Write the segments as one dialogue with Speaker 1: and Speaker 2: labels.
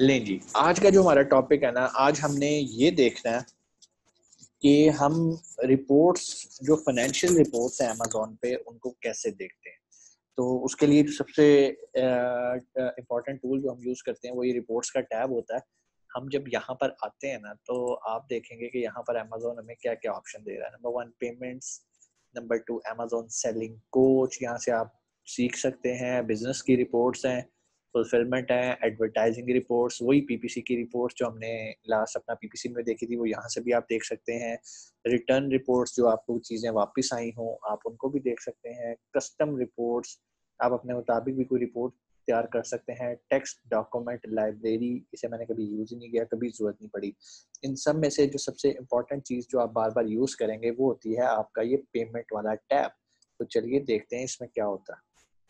Speaker 1: लें जी, आज का जो हमारा टॉपिक है ना, आज हमने ये देखना है कि हम रिपोर्ट्स जो फाइनेंशियल रिपोर्ट्स हैं अमेज़न पे उनको कैसे देखते हैं। तो उसके लिए जो सबसे इम्पोर्टेंट टूल जो हम यूज़ करते हैं वो ये रिपोर्ट्स का टैब होता है। हम जब यहाँ पर आते हैं ना तो आप देखेंगे कि यहाँ पर अमेज़न हमें क्या-क्या ऑप्शन दे रहा है। Number 1 payments, number 2 Amazon selling coach, यहाँ से आप सीख सकते हैं, बिज़नेस की रिपोर्ट्स हैं, फुलफिलमेंट है, एडवर्टाइजिंग रिपोर्ट्स, वही पीपीसी की रिपोर्ट्स जो हमने लास्ट अपना पीपीसी में देखी थी वो यहाँ से भी आप देख सकते हैं। रिटर्न रिपोर्ट्स जो आपको चीज़ें वापस आई हों आप उनको भी देख सकते हैं। कस्टम रिपोर्ट्स, आप अपने मुताबिक भी कोई रिपोर्ट तैयार कर सकते हैं। टेक्स्ट डॉक्यूमेंट लाइब्रेरी, इसे मैंने कभी यूज़ ही नहीं किया, कभी ज़रूरत नहीं पड़ी। इन सब में से जो सबसे इम्पोर्टेंट चीज़ जो आप बार-बार यूज़ करेंगे वो होती है आपका ये पेमेंट वाला टैब। तो चलिए देखते हैं इसमें क्या होता है।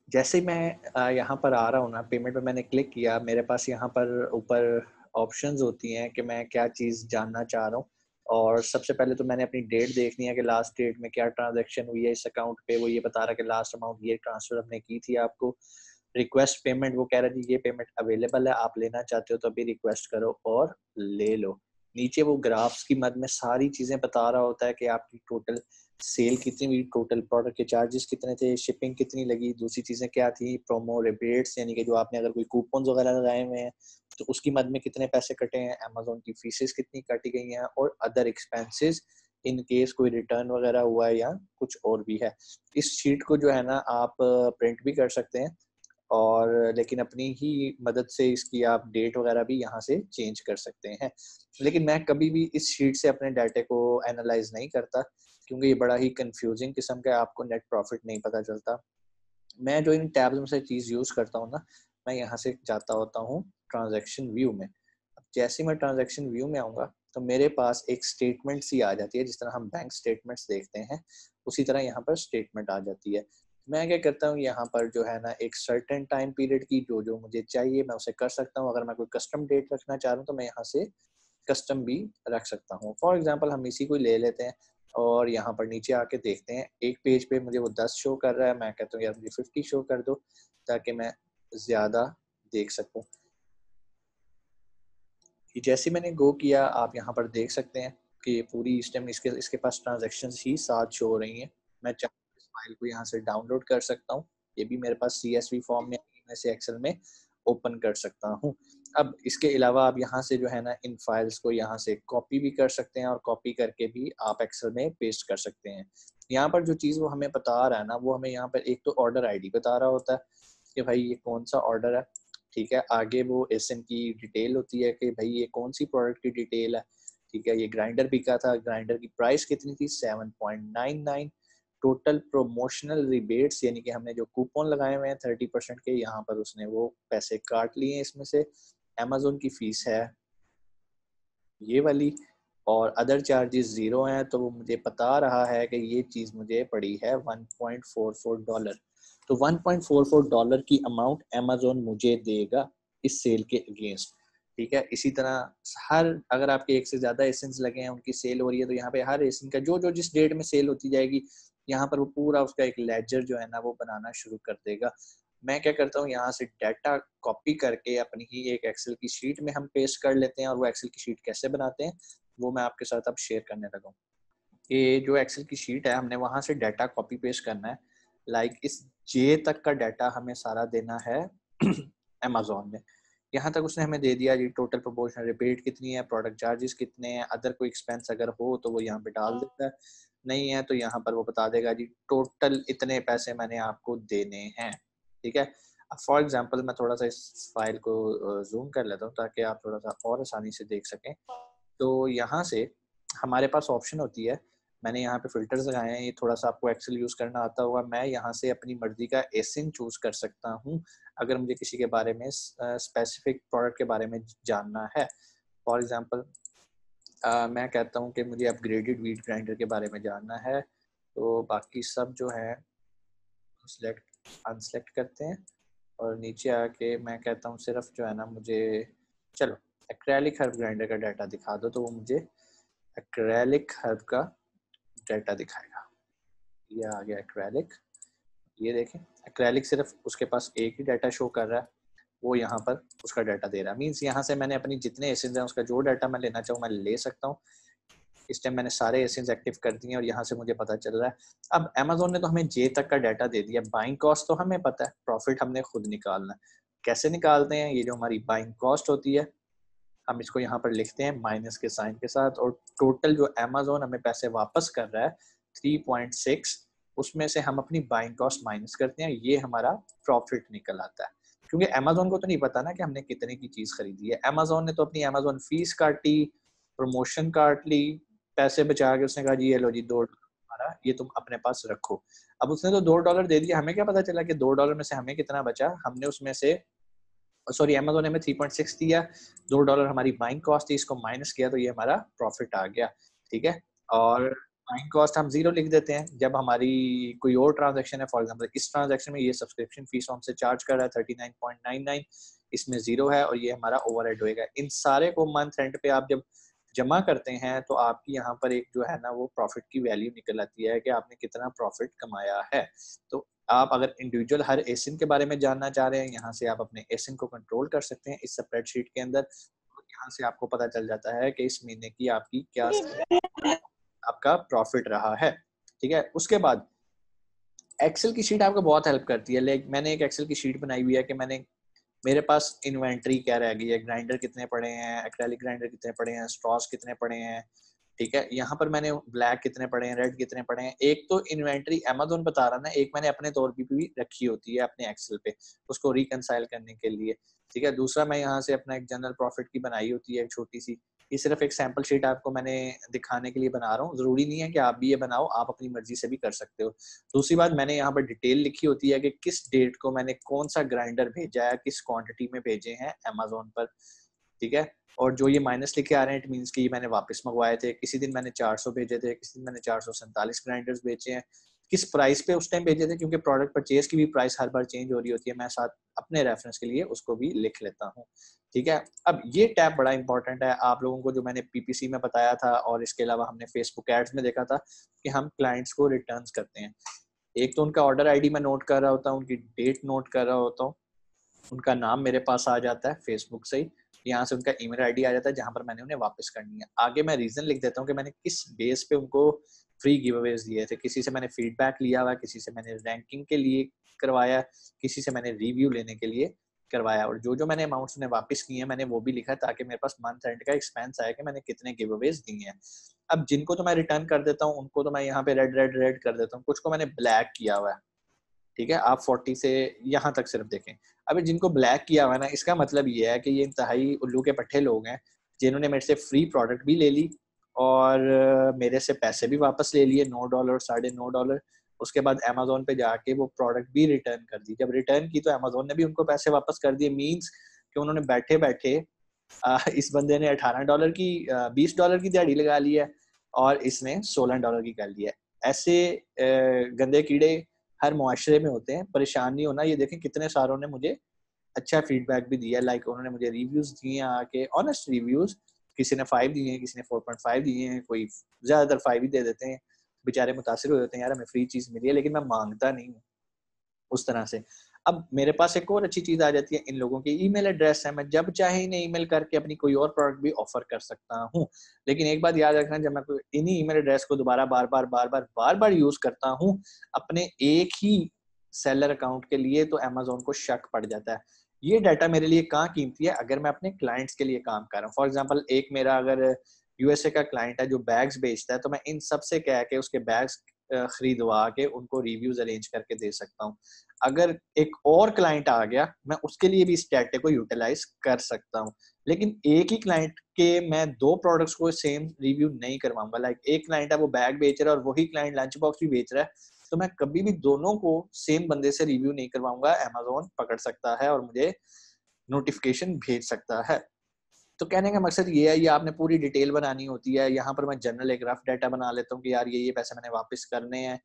Speaker 1: जैसे ही मैं यहाँ पर आ रहा हूँ ना, पेमेंट पे मैंने क्लिक किया, मेरे पास यहाँ पर ऊपर ऑप्शंस होती हैं कि मैं क्या चीज़ जानना चाह रहा हूँ। और सबसे पहले तो मैंने अपनी डेट देखनी है कि लास्ट डेट में क्या ट्रांज़ैक्शन हुई है इस अकाउंट पे। वो ये बता रहा है कि लास्ट अमाउंट ये ट्रांसफ़र हमने की थी आपको। रिक्वेस्ट पेमेंट, वो कह रहा है जी ये पेमेंट अवेलेबल है, आप लेना चाहते हो तो अभी रिक्वेस्ट करो और ले लो। नीचे वो ग्राफ्स की मद में सारी चीज़ें बता रहा होता है कि आपकी टोटल सेल कितनी हुई, टोटल प्रोडक्ट के चार्जेस कितने थे, शिपिंग कितनी लगी, दूसरी चीज़ें क्या थी, प्रोमो रिबेट्स यानी कि जो आपने अगर कोई कूपन्स वगैरह लगाए हुए हैं तो उसकी मद में कितने पैसे कटे हैं, अमेज़न की फीसेस कितनी काटी गई हैं और अदर एक्सपेंसेस इन केस कोई रिटर्न वगैरह हुआ है या कुछ और भी है। इस शीट को जो है ना आप प्रिंट भी कर सकते हैं और लेकिन अपनी ही मदद से इसकी आप डेट वगैरह भी यहाँ से चेंज कर सकते हैं। लेकिन मैं कभी भी इस शीट से अपने डाटे को एनालाइज़ नहीं करता क्योंकि ये बड़ा ही कन्फ्यूज़िंग किस्म का है, आपको नेट प्रॉफ़िट नहीं पता चलता। मैं जो इन टैब्स में से चीज़ यूज़ करता हूँ ना, मैं यहाँ से जाता होता हूँ ट्रांज़ैक्शन व्यू में। अब जैसे ही मैं ट्रांज़ैक्शन व्यू में आऊँगा, तो मेरे पास एक स्टेटमेंट सी आ जाती है, जिस तरह हम बैंक स्टेटमेंट्स देखते हैं, उसी तरह यहाँ पर स्टेटमेंट आ जाती है। मैं क्या करता हूँ यहाँ पर जो है ना एक सर्टेन टाइम पीरियड की जो-जो मुझे चाहिए मैं उसे कर सकता हूँ। अगर मैं कोई कस्टम डेट रखना चाह रहा हूँ, तो मैं यहाँ से कस्टम भी रख सकता हूँ। फॉर एग्ज़ाम्पल हम इसी को ले लेते हैं और यहाँ पर नीचे आके देखते हैं, एक पेज पे मुझे वो 10 शो कर रहा है, मैं कहता हूँ यार मुझे 50 शो कर दो ताकि मैं ज़्यादा देख सकूँ। कि जैसे मैंने गो किया आप यहाँ पर देख सकते हैं कि पूरी इस टाइम इसके इसके पास ट्रांज़ैक्शंस ही 7 शो हो रही हैं। मैं चाहूँ इस फ़ाइल को यहाँ से डाउनलोड कर सकता हूँ। ये भी मेरे पास सीएसवी फॉर्म में मैं इसे एक्सेल में ओपन कर सकता हूँ। अब इसके अलावा आप यहाँ से जो है ना इन फाइल्स को यहाँ से कॉपी भी कर सकते हैं और कॉपी करके भी आप एक्सेल में पेस्ट कर सकते हैं। यहाँ पर जो चीज़ वो हमें बता रहा है ना, वो हमें यहाँ पर एक तो ऑर्डर आईडी बता रहा होता है कि भाई ये कौन-सा ऑर्डर है। ठीक है, आगे वो एसएन की डिटेल होती है कि भाई ये कौन सी प्रोडक्ट की डिटेल है। ठीक है, ये ग्राइंडर बिका था, ग्राइंडर की प्राइस कितनी थी 7.99। टोटल प्रमोशनल रिबेट्स यानी कि हमने जो कूपन लगाए हुए हैं 30% के, यहाँ पर उसने वो पैसे काट लिए हैं इसमें से। अमेज़न की फीस है ये वाली और अदर चार्जेस ज़ीरो हैं, तो वो मुझे बता रहा है कि ये चीज़ मुझे पड़ी है $1.44। तो $1.44 की अमाउंट अमेज़न मुझे देगा इस सेल के अगेंस्ट। ठीक है, इसी तरह हर अगर आपके एक से ज़्यादा एसेंस लगे हैं, उनकी सेल हो रही है, तो यहाँ पे हर एसेंस का जो-जो जिस डेट में सेल होती जाएगी, यहाँ पर वो पूरा उसका एक लेजर जो है ना, वो बनाना शुरू कर देगा। मैं क्या करता हूँ यहाँ से डाटा कॉपी करके अपनी ही एक एक्सेल की शीट में हम पेस्ट कर लेते हैं और वो एक्सेल की शीट कैसे बनाते हैं वो मैं आपके साथ अब शेयर करने लगा हूँ। ये जो एक्सेल की शीट है हमने वहाँ से डाटा कॉपी पेस्ट करना है। लाइक इस जे तक का डाटा हमें सारा देना है अमेज़न में। यहाँ तक उसने हमें दे दिया जी टोटल प्रोपोर्शनल रिबेट कितनी है, प्रोडक्ट चार्जेस कितने हैं, अदर कोई एक्सपेंस अगर हो तो वो यहाँ पे डाल देता है, नहीं है तो यहाँ पर वो बता देगा जी टोटल इतने पैसे मैंने आपको देने हैं। ठीक है, अब फॉर एग्जांपल मैं थोड़ा सा इस फाइल को ज़ूम कर लेता हूँ ताकि आप थोड़ा सा और आसानी से देख सकें। तो यहाँ से हमारे पास ऑप्शन होती है, मैंने यहाँ पे फ़िल्टर्स लगाए हैं, ये थोड़ा-सा आपको एक्सेल यूज़ करना आता होगा। मैं यहाँ से अपनी मर्ज़ी का एसिन चूज़ कर सकता हूँ, अगर मुझे किसी के बारे में स्पेसिफ़िक प्रोडक्ट के बारे में जानना है। फॉर एग्ज़ाम्पल मैं कहता हूँ कि मुझे अपग्रेडेड व्हीट ग्राइंडर के बारे में जानना है, तो बाकी सब जो है सिलेक्ट अनसेलेक्ट करते हैं और नीचे आके मैं कहता हूँ सिर्फ़ जो है ना मुझे चलो एक्रेलिक हर्ब ग्राइंडर का डाटा दिखा दो, तो वो मुझे एक्रेलिक हर्ब का डाटा दिखाएगा। ये आ गया एक्रेलिक, ये देखें एक्रेलिक सिर्फ उसके पास एक ही डाटा शो कर रहा है। वो यहाँ पर उसका डाटा दे रहा है। मीन्स यहाँ से मैंने अपनी जितने एसेंस हैं उसका जो डाटा मैं लेना चाहूँ मैं ले सकता हूँ। इस टाइम मैंने सारे एसेंस एक्टिव कर दिए और यहाँ से मुझे पता चल रहा है। अब अमेजोन ने तो हमें जे तक का डाटा दे दिया, बाइंग कॉस्ट तो हमें पता है, प्रॉफिट हमने खुद निकालना है। कैसे निकालते हैं? ये जो हमारी बाइंग कॉस्ट होती है हम इसको यहाँ पर लिखते हैं माइनस के साइन के साथ, और टोटल जो अमेजोन हमें पैसे वापस कर रहा है 3.6, उसमें से हम अपनी बाइंग कॉस्ट माइनस करते हैं, ये हमारा प्रॉफिट निकल आता है। क्योंकि अमेजोन को तो नहीं पता ना कि हमने कितने की चीज खरीदी है। अमेजोन ने तो अपनी अमेजोन फीस काटी, प्रमोशन काट ली, पैसे बचा के उसने कहा जी ये लो जी $2 हमारा, ये तुम अपने पास रखो। अब उसने तो $2 दे दिया, हमें क्या पता चला कि $2 में से हमें कितना बचा। हमने उसमें से सॉरी अमेजोन ने हमें 3.6 दिया, $2 हमारी बाइंग कॉस्ट थी, इसको माइनस किया तो ये हमारा प्रॉफिट आ गया। ठीक है, और बाइंग कॉस्ट हम 0 लिख देते हैं। जब हमारी कोई और ट्रांजैक्शन है, फॉर एग्जांपल इस ट्रांजैक्शन में ये सब्सक्रिप्शन फीस हमसे चार्ज कर रहा है 39.99, इसमें 0 है और ये हमारा ओवरहेड होएगा। इन सारे को मंथ एंड पे आप जब जमा करते हैं तो आपकी यहाँ पर एक जो है ना वो प्रॉफिट की वैल्यू निकल आती है कि आपने कितना प्रॉफिट कमाया है। तो आप अगर इंडिविजुअल हर एसिन के बारे में जानना चाह रहे हैं, यहाँ से आप अपने एसिन को कंट्रोल कर सकते हैं इस स्प्रेडशीट के अंदर। यहाँ से आपको पता चल जाता है कि इस महीने की आपकी क्या आपका प्रॉफिट रहा है। ठीक है, उसके बाद एक्सेल की शीट आपको बहुत हेल्प करती है। लाइक मैंने एक एक्सेल की शीट बनाई हुई है कि मेरे पास इन्वेंट्री क्या रह गई है, ग्राइंडर कितने पड़े हैं, एक्रेलिक ग्राइंडर कितने पड़े हैं, स्ट्रॉस कितने पड़े हैं। ठीक है, यहाँ पर मैंने ब्लैक कितने पड़े हैं, रेड कितने पड़े हैं। एक तो इन्वेंट्री अमेजोन बता रहा ना, एक मैंने अपने तौर पे भी रखी होती है अपने एक्सेल पे उसको रिकनसाइल करने के लिए। ठीक है, दूसरा मैं यहाँ से अपना एक जनरल प्रॉफिट की बनाई होती है एक छोटी सी, ये सिर्फ एक सैंपल शीट आपको मैंने दिखाने के लिए बना रहा हूँ, जरूरी नहीं है कि आप भी ये बनाओ, आप अपनी मर्जी से भी कर सकते हो। दूसरी बात, मैंने यहाँ पर डिटेल लिखी होती है कि किस डेट को मैंने कौन सा ग्राइंडर भेजा है, किस क्वांटिटी में भेजे हैं अमेजोन पर। ठीक है, और जो ये माइनस लिखे आ रहे हैं इट मीन्स कि ये मैंने वापस मंगवाए थे। किसी दिन मैंने 400 भेजे थे, किसी दिन मैंने 447 ग्राइंडर्स बेचे हैं, किस प्राइस पे उस टाइम भेजे थे, क्योंकि प्रोडक्ट परचेज की भी प्राइस हर बार चेंज हो रही होती है, मैं साथ अपने रेफरेंस के लिए उसको भी लिख लेता हूँ। ठीक है, अब ये टैब बड़ा इंपॉर्टेंट है आप लोगों को, जो मैंने पीपीसी में बताया था और इसके अलावा हमने फेसबुक एड्स में देखा था कि हम क्लाइंट्स को रिटर्न्स करते हैं। एक तो उनका ऑर्डर आईडी मैं नोट कर रहा होता हूँ, उनकी डेट नोट कर रहा होता हूँ, उनका नाम मेरे पास आ जाता है फेसबुक से ही, यहाँ से उनका ईमेल आईडी आ जाता है जहां पर मैंने उन्हें वापस करनी है। आगे मैं रीजन लिख देता हूँ कि मैंने किस बेस पे उनको फ्री गिव अवेज दिए थे। किसी से मैंने फीडबैक लिया हुआ, किसी से मैंने रैंकिंग के लिए करवाया, किसी से मैंने रिव्यू लेने के लिए करवाया, और जो जो मैंने अमाउंट्स उन्हें वापस किए हैं मैंने वो भी लिखा ताकि मेरे पास मंथ एंड का एक्सपेंस आया कि मैंने कितने गिव अवेज दिए हैं। अब जिनको तो मैं रिटर्न कर देता हूँ उनको तो मैं यहाँ पे रेड रेड रेड कर देता हूँ, कुछ को मैंने ब्लैक किया हुआ है। ठीक है, आप 40 से यहाँ तक सिर्फ देखें। अभी जिनको ब्लैक किया हुआ है ना, इसका मतलब ये है कि ये इंतहाई उल्लू के पट्टे लोग हैं जिन्होंने मेरे से फ्री प्रोडक्ट भी ले ली और मेरे से पैसे भी वापस ले लिए $9 $9.5। उसके बाद अमेजोन पे जाके वो प्रोडक्ट भी रिटर्न कर दी। जब रिटर्न की तो अमेजोन ने भी उनको पैसे वापस कर दिए। मीन्स कि उन्होंने बैठे बैठे इस बंदे ने $18 की $20 की दिहाड़ी लगा ली है और इसने $16 की कर लिया है। ऐसे गंदे कीड़े हर मुआशरे में होते हैं, परेशान नहीं होना। ये देखें कितने सारों ने मुझे अच्छा फीडबैक भी दिया, लाइक उन्होंने मुझे रिव्यूज दिए आके, ऑनेस्ट रिव्यूज। किसी ने 5 दिए हैं, किसी ने 4.5 दिए हैं, कोई ज्यादातर 5 ही दे देते हैं, बेचारे मुतासिर हो जाते हैं, यार हमें फ्री चीज मिली है, लेकिन मैं मांगता नहीं हूँ उस तरह से। अब मेरे पास एक और अच्छी चीज आ जाती है, इन लोगों की ईमेल एड्रेस है, मैं जब चाहे इन्हें ईमेल करके अपनी कोई और प्रोडक्ट भी ऑफर कर सकता हूँ। लेकिन एक बात याद रखना, जब मैं कोई इन्हीं ईमेल एड्रेस को दोबारा बार बार यूज करता हूँ अपने एक ही सेलर अकाउंट के लिए, तो अमेजोन को शक पड़ जाता है। ये डाटा मेरे लिए कहाँ कीमती है, अगर मैं अपने क्लाइंट्स के लिए काम कर रहा हूँ। फॉर एग्जाम्पल एक मेरा अगर यूएसए का क्लाइंट है जो बैग्स बेचता है, तो मैं इन सबसे कह के उसके बैग्स खरीदवा के उनको रिव्यूज अरेंज करके दे सकता हूँ। अगर एक और क्लाइंट आ गया मैं उसके लिए भी इस डाटे को यूटिलाइज कर सकता हूँ। लेकिन एक ही क्लाइंट के मैं दो प्रोडक्ट्स को सेम रिव्यू नहीं करवाऊंगा। लाइक एक क्लाइंट है वो बैग बेच रहा है और वही क्लाइंट लंच बॉक्स भी बेच रहा है, तो मैं कभी भी दोनों को सेम बंदे से रिव्यू नहीं करवाऊंगा। अमेजोन पकड़ सकता है और मुझे नोटिफिकेशन भेज सकता है। तो कहने का मकसद ये है, ये आपने पूरी डिटेल बनानी होती है। यहाँ पर मैं जनरल एक रफ डाटा बना लेता हूँ कि यार ये पैसे मैंने वापस करने हैं।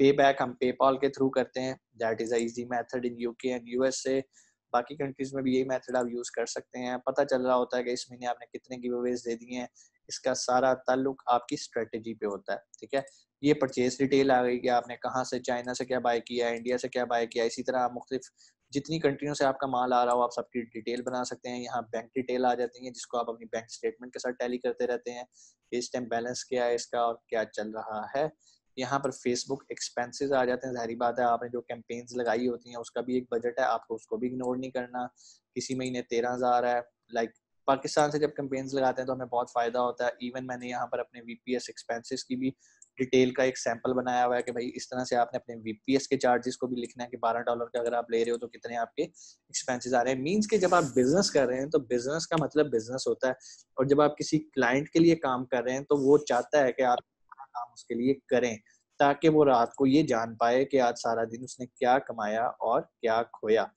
Speaker 1: पे बैक हम पेपॉल के थ्रू करते हैं, that is a easy method in UK and USA. बाकी कंट्रीज में भी यही मेथड आप यूज कर सकते हैं। पता चल रहा होता है कि इस महीने आपने कितने गिव अवेज दे दिए हैं, इसका सारा ताल्लुक आपकी स्ट्रेटेजी पे होता है। ठीक है, ये परचेज डिटेल आ गई कि आपने कहाँ से, चाइना से क्या बाय किया, इंडिया से क्या बाय किया। इसी तरह आप मुख्तलिफ जितनी कंट्रियों से आपका माल आ रहा हो आप सबकी डिटेल बना सकते हैं। यहाँ बैंक डिटेल आ जाती है जिसको आप अपनी बैंक स्टेटमेंट के साथ टैली करते रहते हैं, इस टाइम बैलेंस क्या है इसका और क्या चल रहा है। यहाँ पर फेसबुक एक्सपेंसेस आ जाते हैं, ज़ाहिर बात है आपने जो कैंपेन्स लगाई होती हैं उसका भी एक बजट है, आपको उसको भी इग्नोर नहीं करना। किसी महीने 13,000 है, लाइक पाकिस्तान से जब कैंपेन्स लगाते हैं तो हमें बहुत फ़ायदा होता है। इवन मैंने यहाँ पर अपने वीपीएस एक्सपेंसेस की भी डिटेल का एक सैंपल बनाया हुआ है कि भाई इस तरह से आपने अपने वीपीएस के चार्जेस को भी लिखना है कि $12 का अगर आप ले रहे हो तो कितने आपके एक्सपेंसेस आ रहे हैं। मीन्स कि जब आप बिजनेस कर रहे हैं तो बिजनेस का मतलब बिजनेस होता है, और जब आप किसी क्लाइंट के लिए काम कर रहे हैं तो वो चाहता है कि आप काम उसके लिए करें, ताकि वो रात को ये जान पाए कि आज सारा दिन उसने क्या कमाया और क्या खोया।